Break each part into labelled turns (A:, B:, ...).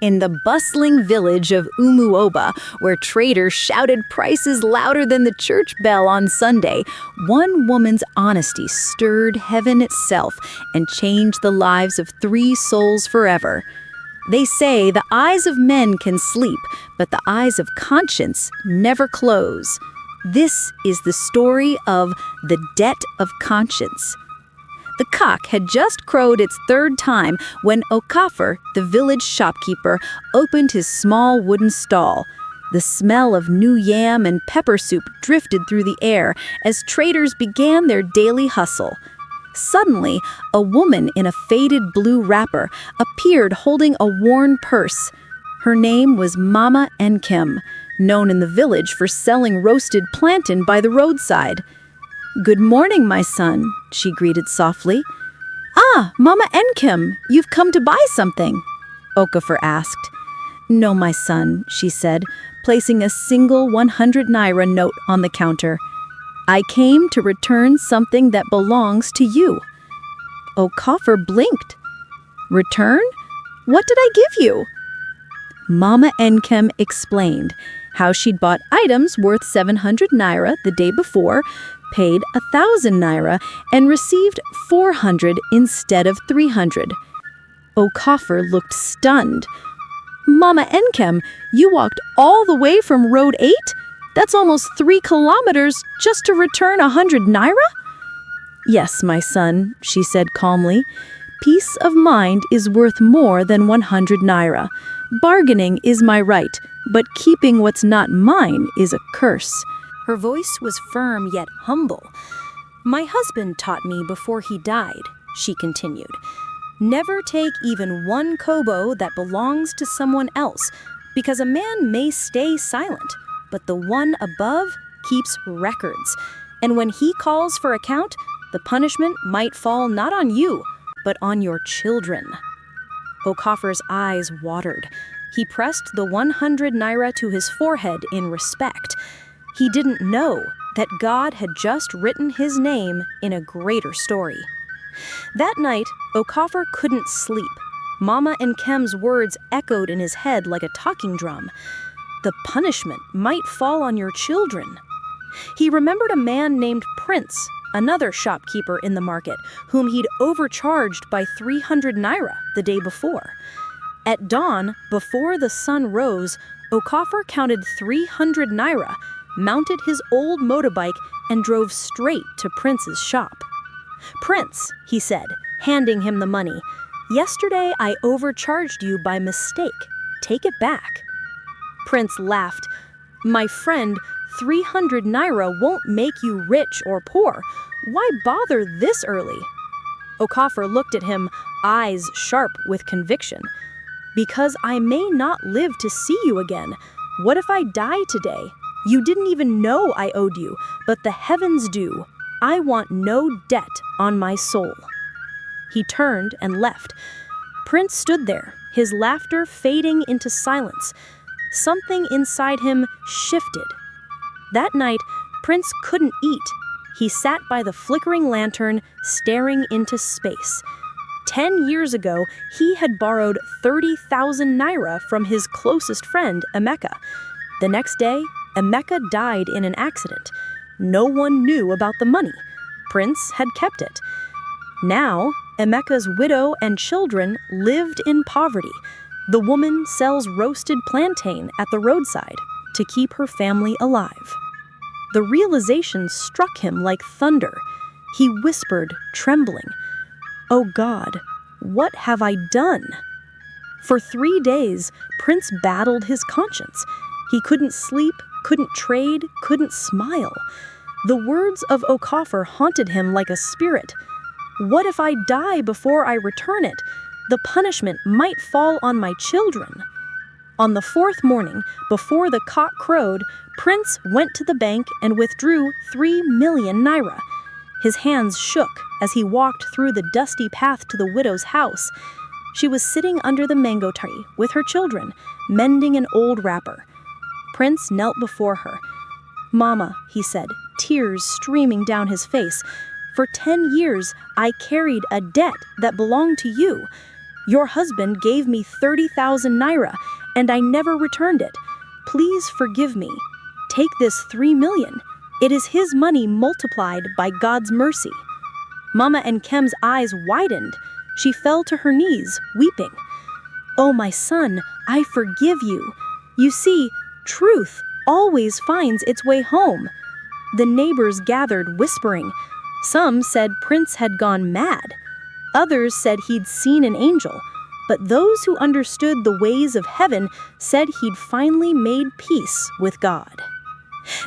A: In the bustling village of Umuoba, where traders shouted prices louder than the church bell on Sunday, one woman's honesty stirred heaven itself and changed the lives of 3 souls forever. They say the eyes of men can sleep, but the eyes of conscience never close. This is the story of the debt of conscience. The cock had just crowed its 3rd time when Okafor, the village shopkeeper, opened his small wooden stall. The smell of new yam and pepper soup drifted through the air as traders began their daily hustle. Suddenly, a woman in a faded blue wrapper appeared holding a worn purse. Her name was Mama Enkem, known in the village for selling roasted plantain by the roadside. "Good morning, my son," she greeted softly. "Ah, Mama Enkem, you've come to buy something?" Okafor asked. "No, my son," she said, placing a single 100 naira note on the counter. "I came to return something that belongs to you." Okafor blinked. "Return? What did I give you?" Mama Enkem explained how she'd bought items worth 700 naira the day before, paid 1,000 naira, and received 400 instead of 300. Okafor looked stunned. "Mama Enkem, you walked all the way from Road 8? That's almost 3 kilometers just to return 100 naira?" "Yes, my son," she said calmly. "Peace of mind is worth more than 100 naira. Bargaining is my right, but keeping what's not mine is a curse." Her voice was firm yet humble. "My husband taught me before he died," she continued. "Never take even 1 kobo that belongs to someone else, because a man may stay silent, but the one above keeps records. And when he calls for account, the punishment might fall not on you, but on your children." Okafor's eyes watered. He pressed the 100 naira to his forehead in respect. He didn't know that God had just written his name in a greater story. That night, Okafor couldn't sleep. Mama Enkem's words echoed in his head like a talking drum. The punishment might fall on your children. He remembered a man named Prince, another shopkeeper in the market, whom he'd overcharged by 300 naira the day before. At dawn, before the sun rose, Okafor counted 300 naira, mounted his old motorbike, and drove straight to Prince's shop. "Prince," he said, handing him the money, "yesterday I overcharged you by mistake. Take it back." Prince laughed. "My friend, 300 naira won't make you rich or poor. Why bother this early?" Okafor looked at him, eyes sharp with conviction. "Because I may not live to see you again. What if I die today? You didn't even know I owed you, but the heavens do. I want no debt on my soul." He turned and left. Prince stood there, his laughter fading into silence. Something inside him shifted. That night, Prince couldn't eat. He sat by the flickering lantern, staring into space. 10 years ago, he had borrowed 30,000 naira from his closest friend, Emeka. The next day, Emeka died in an accident. No one knew about the money. Prince had kept it. Now, Emeka's widow and children lived in poverty. The woman sells roasted plantain at the roadside to keep her family alive. The realization struck him like thunder. He whispered, trembling, "Oh God, what have I done?" For 3 days, Prince battled his conscience. He couldn't sleep, couldn't trade, couldn't smile. The words of Okafor haunted him like a spirit. "What if I die before I return it? The punishment might fall on my children." On the 4th morning, before the cock crowed, Prince went to the bank and withdrew 3 million naira. His hands shook as he walked through the dusty path to the widow's house. She was sitting under the mango tree with her children, mending an old wrapper. Prince knelt before her. "Mama," he said, tears streaming down his face, "for 10 years I carried a debt that belonged to you.
B: Your husband gave me 30,000 naira, and I never returned it. Please forgive me. Take this 3 million. It is his money multiplied by God's mercy." Mama Nkem's eyes widened. She fell to her knees, weeping. "Oh, my son, I forgive you. You see, truth always finds its way home." The neighbors gathered, whispering. Some said Prince had gone mad. Others said he'd seen an angel. But those who understood the ways of heaven said he'd finally made peace with God.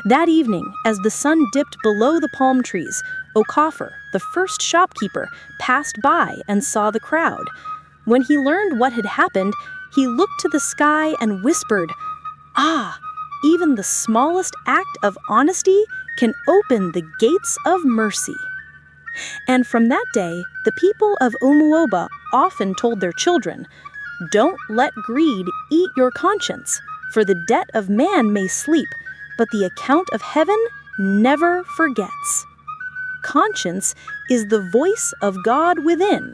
B: That evening, as the sun dipped below the palm trees, Okafor, the first shopkeeper, passed by and saw the crowd. When he learned what had happened, he looked to the sky and whispered, "Ah, even the smallest act of honesty can open the gates of mercy." And from that day, the people of Umuoba often told their children, "Don't let greed eat your conscience, for the debt of man may sleep, but the account of heaven never forgets." Conscience is the voice of God within.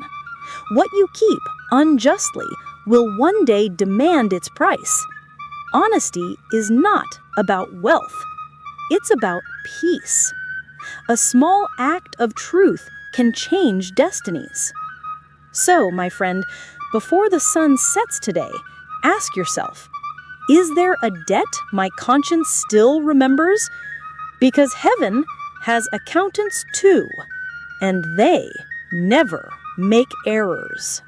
B: What you keep unjustly will one day demand its price. Honesty is not about wealth. It's about peace. A small act of truth can change destinies. So, my friend, before the sun sets today, ask yourself, is there a debt my conscience still remembers? Because heaven has accountants too, and they never make errors.